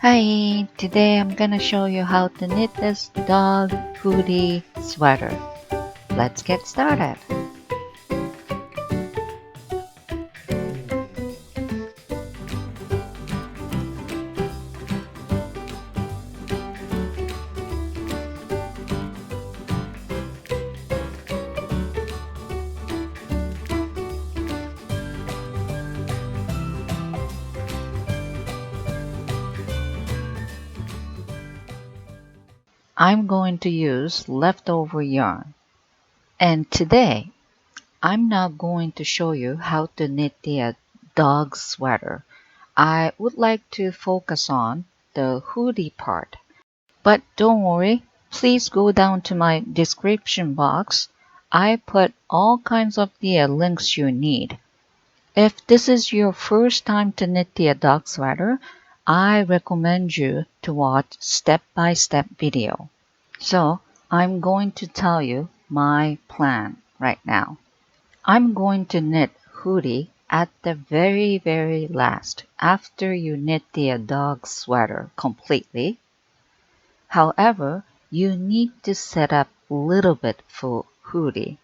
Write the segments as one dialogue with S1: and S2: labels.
S1: Hi, today I'm gonna show you how to knit this dog hoodie sweater. Let's get started. I'm going to use leftover yarn. And today, I'm not going to show you how to knit the dog sweater. I would like to focus on the hoodie part. But don't worry, please go down to my description box. I put all kinds of the links you need. If this is your first time to knit the dog sweater, I recommend you to watch step-by-step video. So I'm going to tell you my plan right now. I'm going to knit hoodie at the very last after you knit the dog sweater completely. However, you need to set up a little bit for hoodie.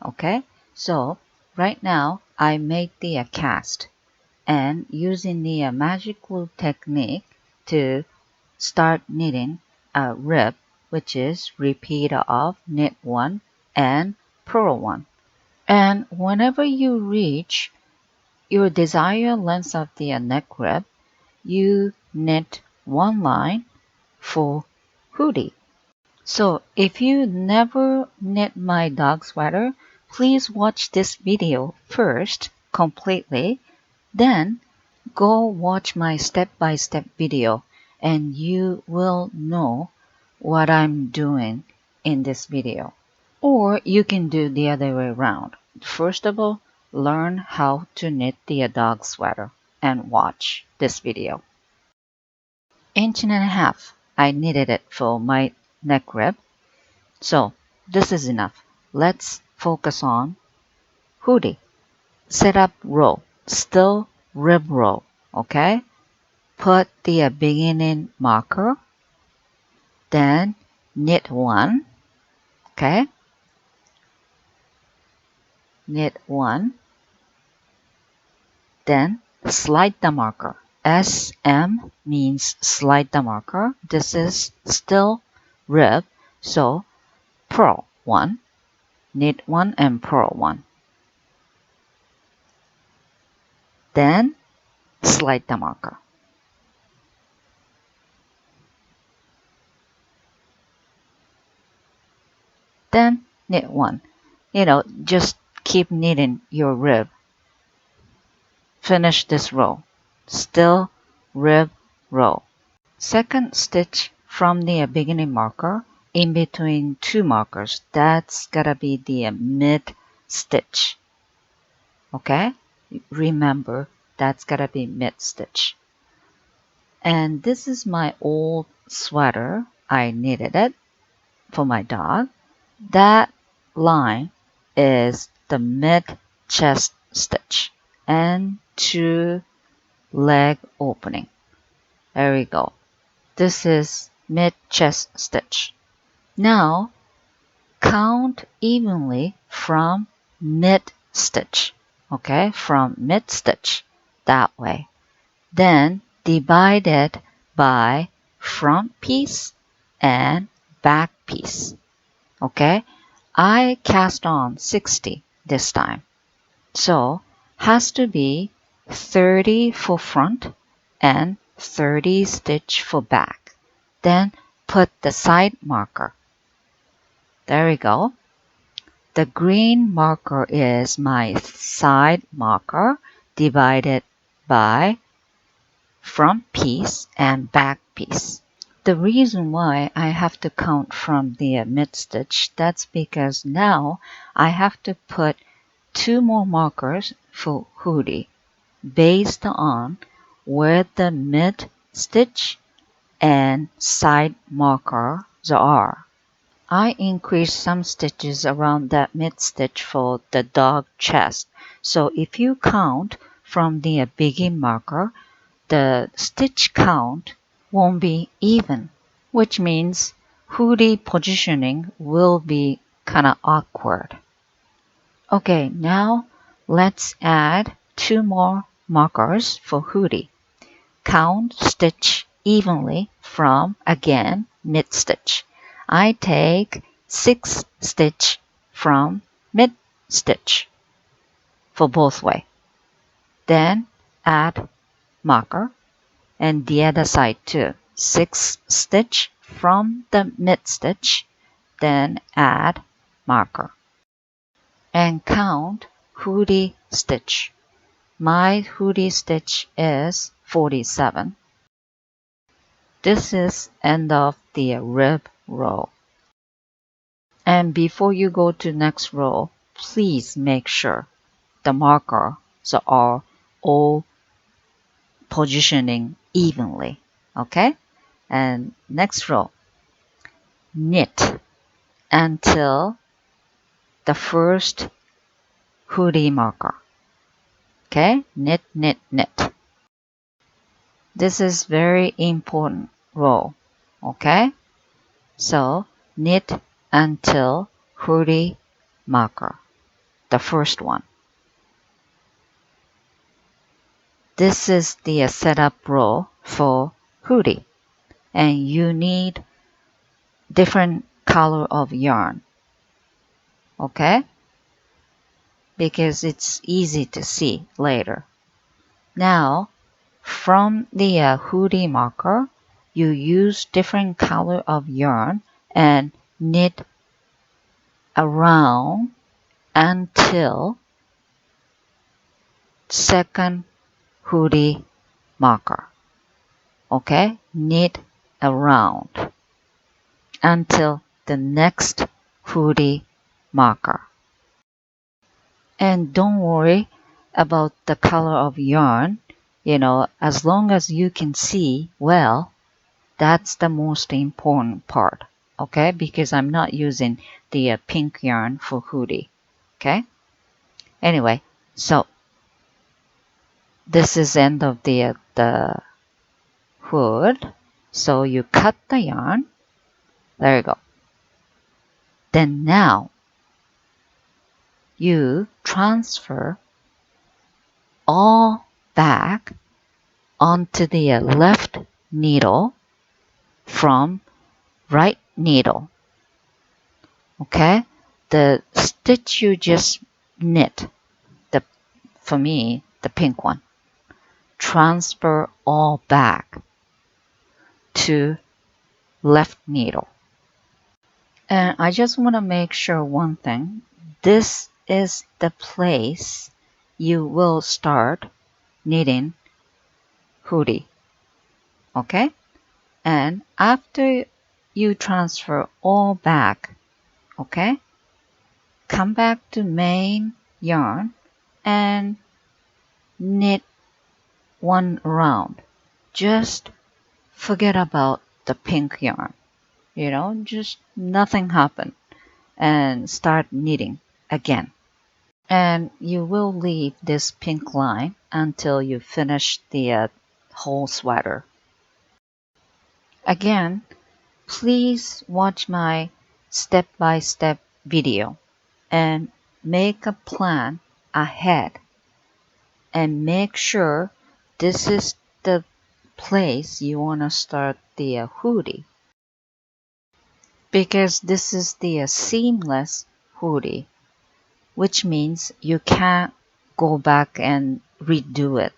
S1: Okay, so right now I made the cast and using the magic glue technique to start knitting a rib, which is repeat of knit 1 and purl 1. And whenever you reach your desired length of the neck rib, you knit 1 line for hoodie. So if you never knit my dog sweater, please watch this video first completely, then go watch my step-by-step video and you will know what I'm doing in this video. Or you can do the other way around. First of all, learn how to knit the dog sweater and watch this video. 1.5 inches I knitted it for my neck rib. So this is enough. Let's focus on hoodie. Set up row, still rib row, okay? Put the beginning marker, then knit 1, okay? Knit 1, then slide the marker. SM means slide the marker. This is still rib, so purl 1, knit 1 and purl 1. Then slide the marker. Then knit 1. Just keep knitting your rib. Finish this row. Still rib row. Second stitch from the beginning marker in between two markers. That's gotta be the mid stitch. Okay? Remember, that's gotta be mid stitch. And this is my old sweater. I knitted it for my dog. That line is the mid chest stitch and 2 leg opening. There we go. This is mid chest stitch. Now count evenly from mid stitch. Okay, from mid stitch that way. Then divide it by front piece and back piece. Okay, I cast on 60 this time. So has to be 30 for front and 30 stitch for back. Then put the side marker. There we go. The green marker is my side marker divided by front piece and back piece. The reason why I have to count from the mid stitch, that's because now I have to put 2 more markers for hoodie based on where the mid stitch and side markers are. I increased some stitches around that mid stitch for the dog chest. So if you count from the begin marker, the stitch count won't be even, which means hoodie positioning will be kind of awkward. Okay, now let's add 2 more markers for hoodie. Count stitch evenly from, again, mid stitch. I take 6 stitch from mid stitch for both way. Then add marker, and the other side too. 6 stitch from the mid stitch, then add marker. And count hoodie stitch. My hoodie stitch is 47. This is end of the rib row. And before you go to next row, please make sure the markers are all positioning evenly. Okay? And next row, knit until the first hoodie marker. Okay? Knit, knit, knit. This is very important row. Okay? So knit until hoodie marker, the first one. This is the setup row for hoodie, and you need different color of yarn. Okay? Because it's easy to see later. Now, from the hoodie marker, you use different color of yarn and knit around until second hoodie marker. Okay? Knit around until the next hoodie marker. And don't worry about the color of yarn. As long as you can see well, that's the most important part. Okay? Because I'm not using the pink yarn for hoodie. Okay? Anyway, so this is end of the hood. So you cut the yarn. There you go. Then now you transfer all back onto the left needle from right needle. Okay? The stitch you just knit, for me, the pink one, transfer all back to left needle. And I just want to make sure one thing. This is the place you will start knitting hoodie. Okay? And after you transfer all back, okay, come back to main yarn and knit one round. Just forget about the pink yarn. Just nothing happened, and start knitting again. And you will leave this pink line until you finish the whole sweater. Again, please watch my step-by-step video and make a plan ahead, and make sure this is the place you want to start the hoodie, because this is the seamless hoodie, which means you can't go back and redo it.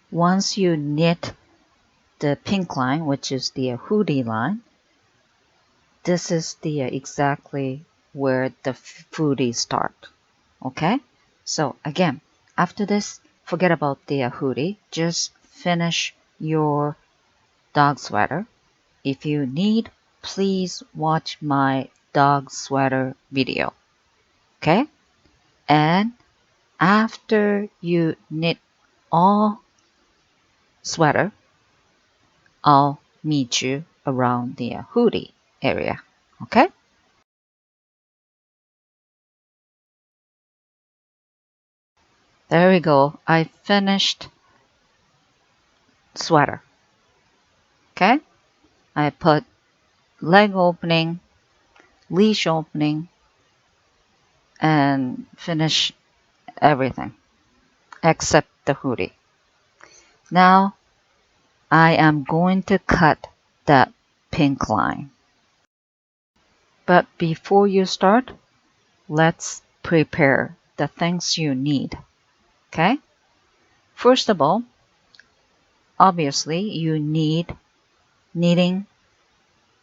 S1: Once you knit the pink line, which is the hoodie line, this is the exactly where the hoodie start. Okay? So again, after this, forget about the hoodie. Just finish your dog sweater. If you need, please watch my dog sweater video. Okay? And after you knit all sweater, I'll meet you around the hoodie area. Okay? There we go. I finished sweater. Okay, I put leg opening, leash opening, and finish everything except the hoodie. Now I am going to cut that pink line. But before you start, let's prepare the things you need. Okay? First of all, obviously you need knitting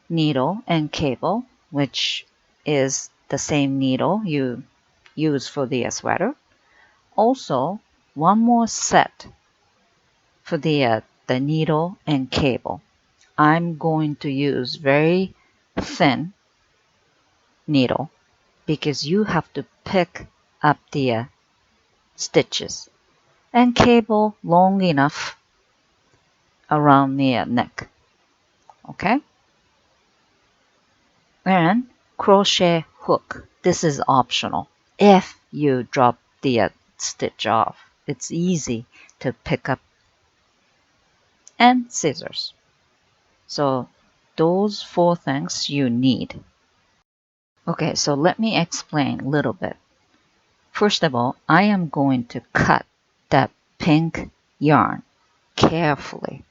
S1: needle and cable, which is the same needle you use for the sweater. Also, one more set for the needle and cable. I'm going to use very thin needle because you have to pick up the stitches, and cable long enough around the neck. Okay? And crochet hook. This is optional. If you drop the stitch off, it's easy to pick up. And scissors. So those 4 things you need. Okay, so let me explain a little bit. First of all, I am going to cut that pink yarn carefully.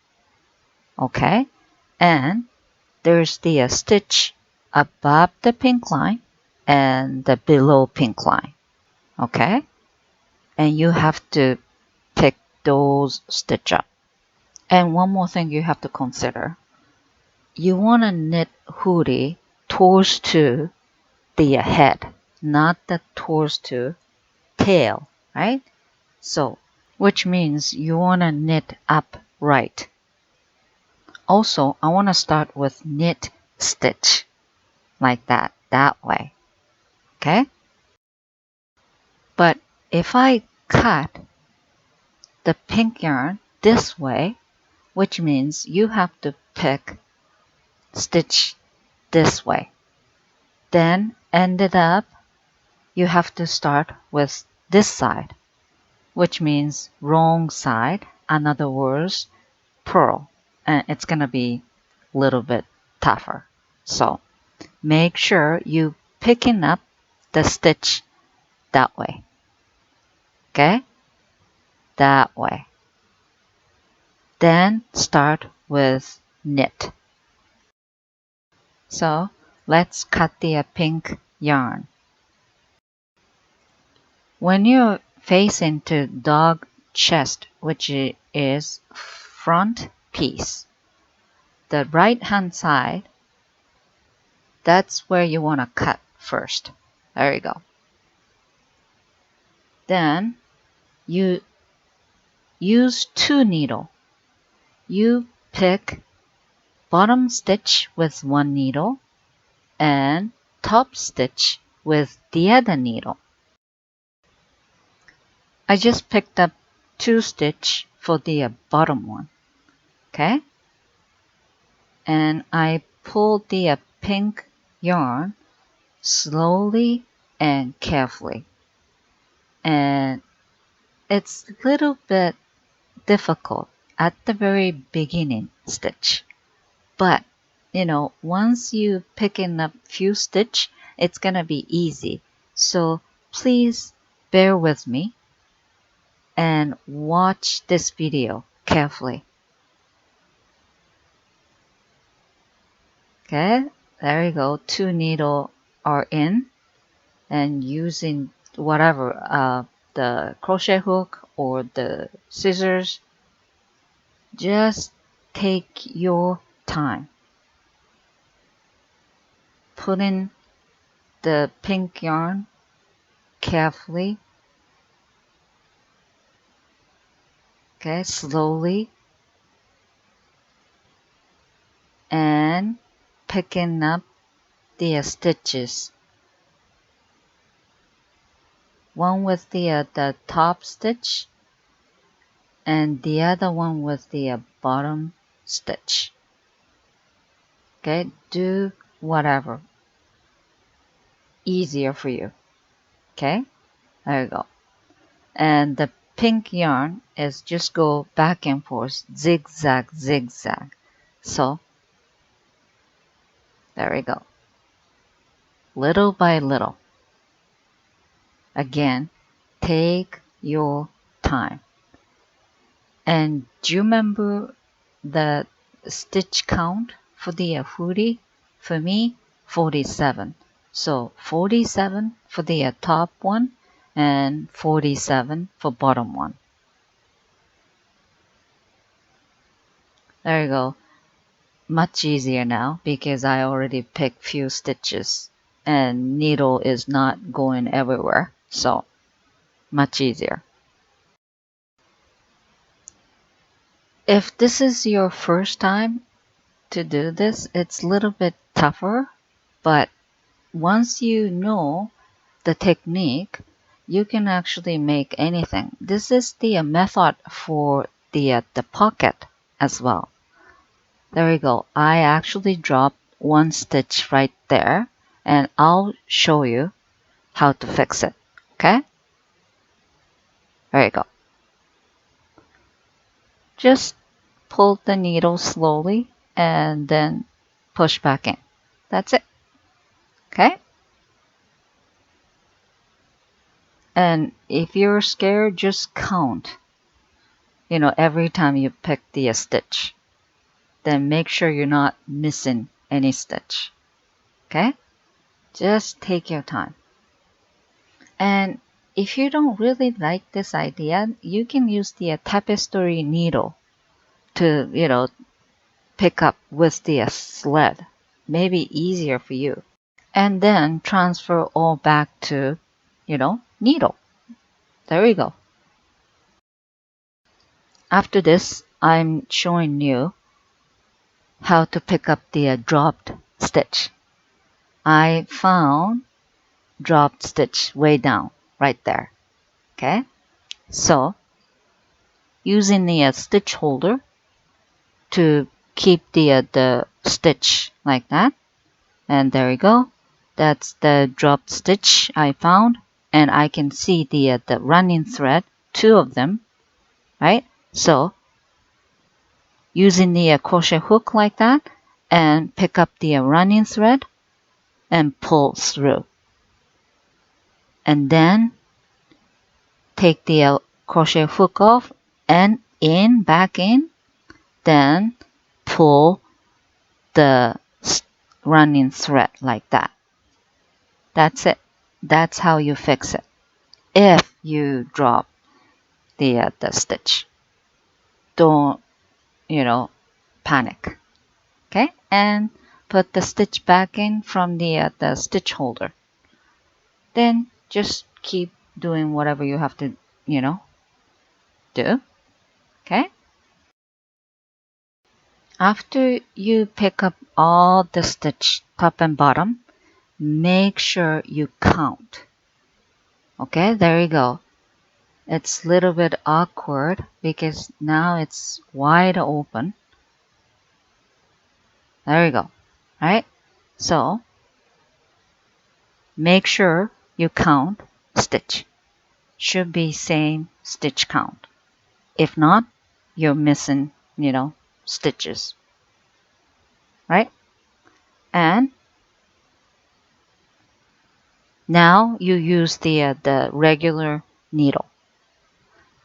S1: Okay? And there's the stitch above the pink line and the below pink line. Okay? And you have to pick those stitch up. And one more thing you have to consider. You want to knit hoodie towards to the head, not the towards to tail, right? So, which means you want to knit upright. Also, I want to start with knit stitch like that way. Okay? But if I cut the pink yarn this way, which means you have to pick stitch this way. Then ended up, you have to start with this side, which means wrong side. In other words, purl. And it's going to be a little bit tougher. So make sure you picking up the stitch that way. Okay? That way. Then start with knit. So let's cut the pink yarn. When you're facing to dog chest, which is front piece, the right hand side, that's where you want to cut first. There you go. Then you use 2 needle. You pick bottom stitch with 1 needle and top stitch with the other needle. I just picked up 2 stitch for the bottom one. Okay? And I pulled the pink yarn slowly and carefully. And it's a little bit difficult at the very beginning stitch. But, you know, once you picking up few stitch, it's gonna be easy. So please bear with me and watch this video carefully. Okay, there you go. 2 needle are in, and using whatever, the crochet hook or the scissors, just take your time. Put in the pink yarn carefully. Okay, slowly. And picking up the stitches. One with the top stitch and the other one with the bottom stitch. Okay, do whatever easier for you. Okay, there you go. And the pink yarn is just go back and forth, zigzag, zigzag. So there we go. Little by little. Again, take your time. And do you remember the stitch count for the hoodie? For me, 47. So 47 for the top one and 47 for bottom one. There you go. Much easier now because I already picked few stitches and needle is not going everywhere. So much easier. If this is your first time to do this, it's a little bit tougher, but once you know the technique, you can actually make anything. This is the method for the pocket as well. There you go. I actually dropped one stitch right there, and I'll show you how to fix it. Okay? There you go. Just pull the needle slowly and then push back in. That's it. Okay? And if you're scared, just count. Every time you pick the stitch. Then make sure you're not missing any stitch. Okay? Just take your time. And if you don't really like this idea, you can use the tapestry needle to, pick up with the sled. Maybe easier for you. And then transfer all back to, needle. There we go. After this, I'm showing you how to pick up the dropped stitch. I found dropped stitch way down right there. Okay, so using the stitch holder to keep the stitch like that, and there we go. That's the dropped stitch I found, and I can see the running thread, two of them, right? So using the crochet hook like that and pick up the running thread and pull through, and then take the crochet hook off and in, back in, then pull the running thread like that. That's it. That's how you fix it. If you drop the stitch, don't panic. Okay, and put the stitch back in from the stitch holder. Then just keep doing whatever you have to do. Okay. After you pick up all the stitch, top and bottom, make sure you count. Okay, there you go. It's a little bit awkward because now it's wide open. There you go. Right? So make sure you count stitch. Should be same stitch count. If not, you're missing, stitches. Right? And now you use the regular needle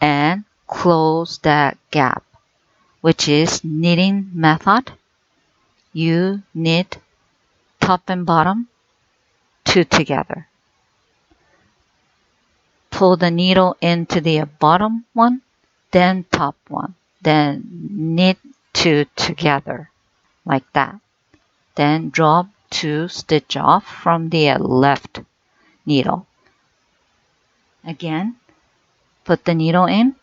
S1: and close that gap, which is knitting method. You knit top and bottom two together. Pull the needle into the bottom one, then top one, then knit two together like that. Then drop two stitch off from the left needle. Again, put the needle in,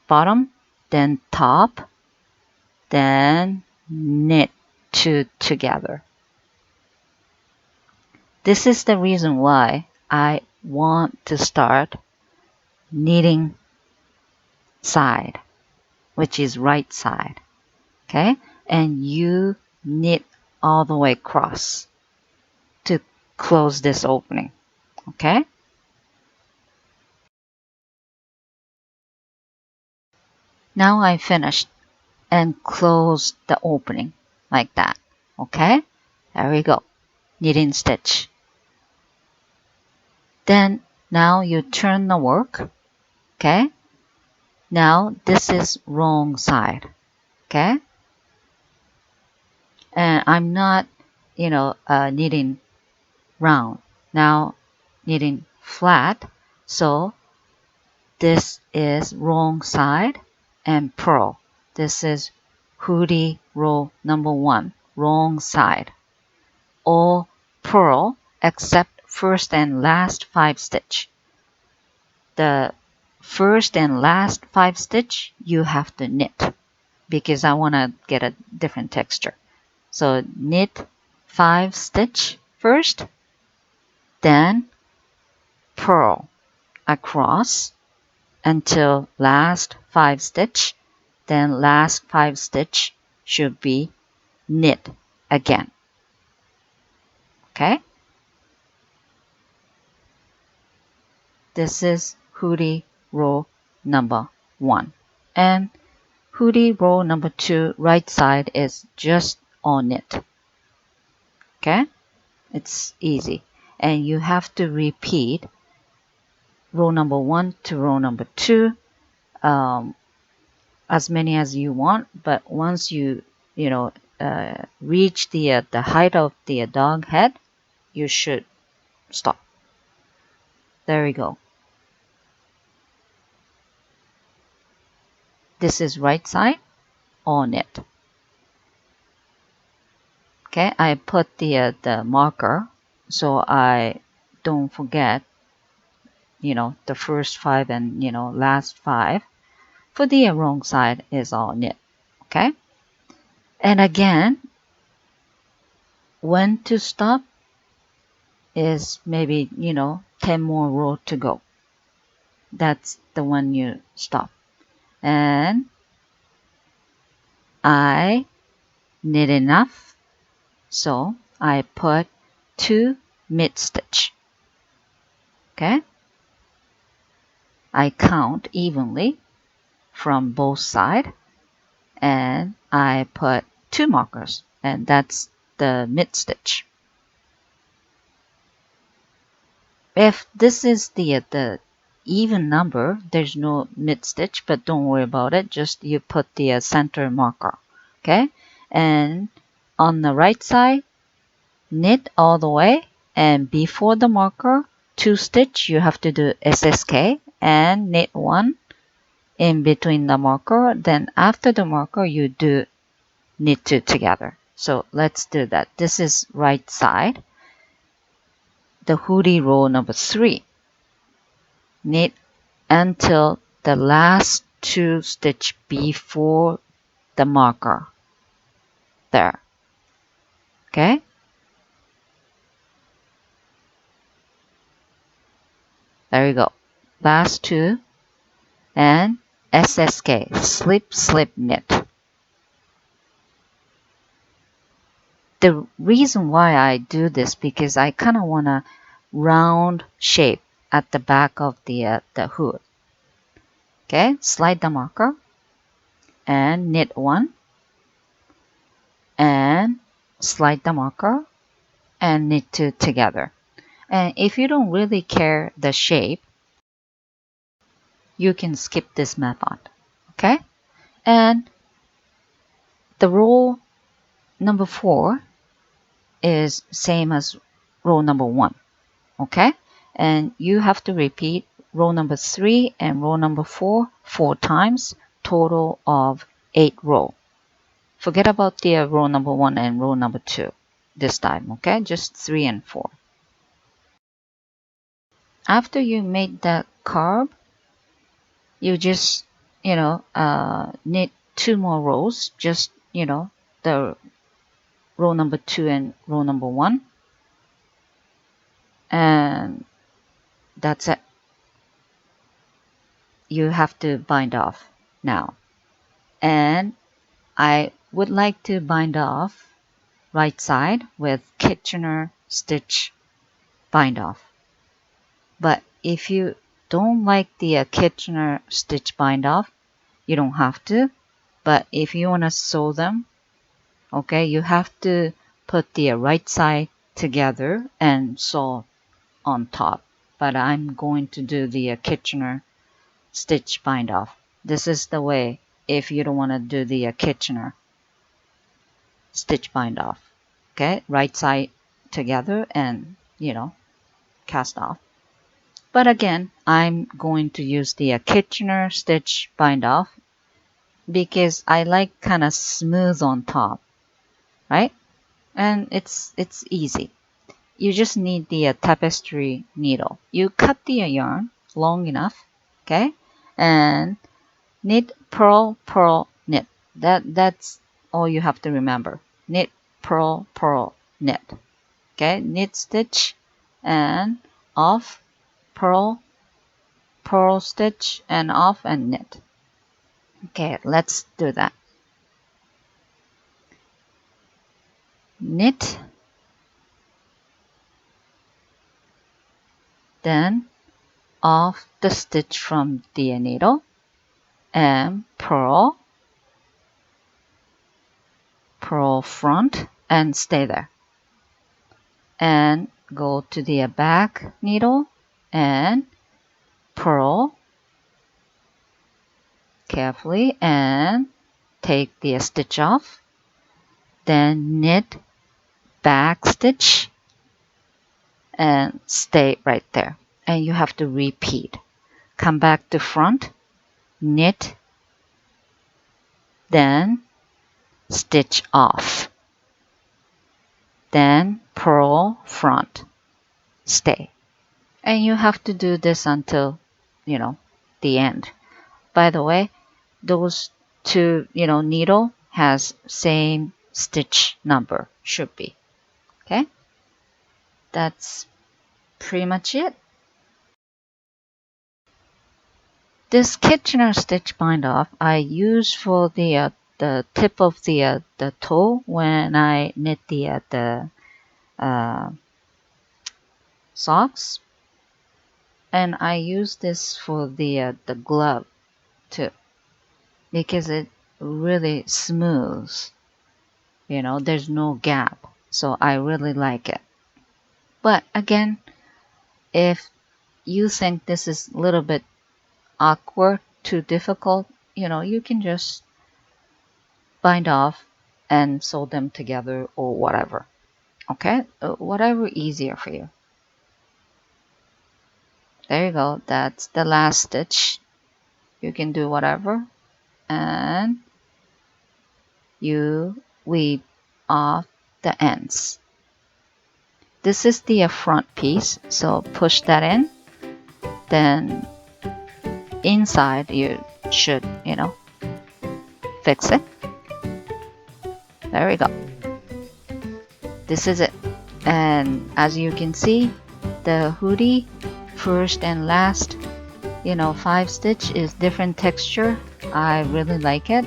S1: bottom, then top, then knit two together. This is the reason why I want to start knitting side, which is right side. Okay, and you knit all the way across to close this opening. Okay, now I finished and closed the opening. like that. Okay, there we go. Knitting stitch. Then now you turn the work. Okay, now this is wrong side. Okay, and I'm not knitting round, now knitting flat, so this is wrong side and purl. This is hoodie row number 1, wrong side. All purl except first and last 5 stitch. The first and last 5 stitch you have to knit because I want to get a different texture. So knit 5 stitch first, then purl across until last 5 stitch, then last 5 stitch should be knit again. Okay, this is hoodie row number 1, and hoodie row number 2 right side is just all knit. Okay, it's easy, and you have to repeat row number 1 to row number 2 as many as you want, but once you reach the height of the dog head, you should stop. There we go. This is right side all knit. Okay, I put the marker so I don't forget the first 5 and last 5. For the wrong side is all knit. Okay, and again, when to stop is maybe 10 more row to go. That's the one you stop. And I knit enough, so I put 2 mid stitch. Okay, I count evenly from both sides, and I put 2 markers, and that's the mid stitch. If this is the even number, there's no mid stitch, but don't worry about it, just you put the center marker. Okay, and on the right side, knit all the way, and before the marker 2 stitch you have to do SSK and knit 1 in between the marker. Then after the marker you do knit 2 together. So let's do that. This is right side, the hoodie row number 3. Knit until the last 2 stitch before the marker there. Okay, there you go, last 2, and SSK, slip slip knit. The reason why I do this because I kind of want a round shape at the back of the hood. Okay, slide the marker and knit 1, and slide the marker and knit 2 together. And if you don't really care the shape, you can skip this method. Okay, and the row number 4 is same as row number 1. Okay, and you have to repeat row number 3 and row number 4 4 times, total of 8 row. Forget about the row number 1 and row number 2 this time. Okay, just 3 and 4. After you made that curve, you just knit 2 more rows, just the row number 2 and row number 1, and that's it. You have to bind off now, and I would like to bind off right side with Kitchener stitch bind off. But if you don't like the Kitchener stitch bind off, you don't have to. But if you want to sew them Okay, you have to put the right side together and sew on top. But I'm going to do the Kitchener stitch bind off. This is the way if you don't want to do the Kitchener stitch bind off. Okay, right side together and cast off. But again, I'm going to use the Kitchener stitch bind off because I like kind of smooth on top, right? And it's easy. You just need the tapestry needle. You cut the yarn long enough, okay, and knit, purl, purl, knit. That's all you have to remember. Knit, purl, purl, knit. Okay, knit stitch and off, purl, purl stitch and off and knit. Okay, let's do that. Knit, then off the stitch from the needle and purl, purl front and stay there, and go to the back needle and purl carefully and take the stitch off, then knit, back stitch and stay right there, and you have to repeat. Come back to front, knit, then stitch off, then purl front, stay. And you have to do this until the end. By the way, those two needle has same stitch number, should be. Okay, that's pretty much it. This Kitchener stitch bind off I use for the tip of the toe when I knit the socks, and I use this for the glove too because it really smooth. There's no gap, so I really like it. But again, if you think this is a little bit awkward, too difficult, you can just bind off and sew them together or whatever. Okay, whatever easier for you. There you go. That's the last stitch. You can do whatever, and you weave off the ends. This is the front piece, so push that in. Then inside you should fix it. There we go. This is it. And as you can see, the hoodie first and last 5 stitch is different texture. I really like it.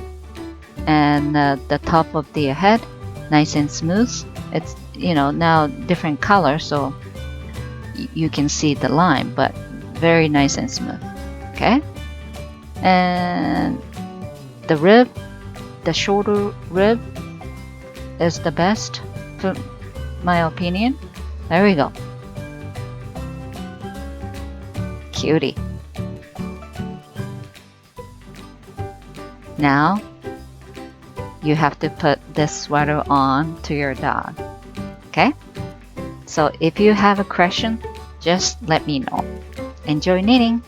S1: And the top of the head nice and smooth. It's now different color, so you can see the line, but very nice and smooth. Okay, and the rib, the shoulder rib is the best for my opinion. There we go. Cutie. Now you have to put this sweater on to your dog. Okay, so if you have a question, just let me know. Enjoy knitting!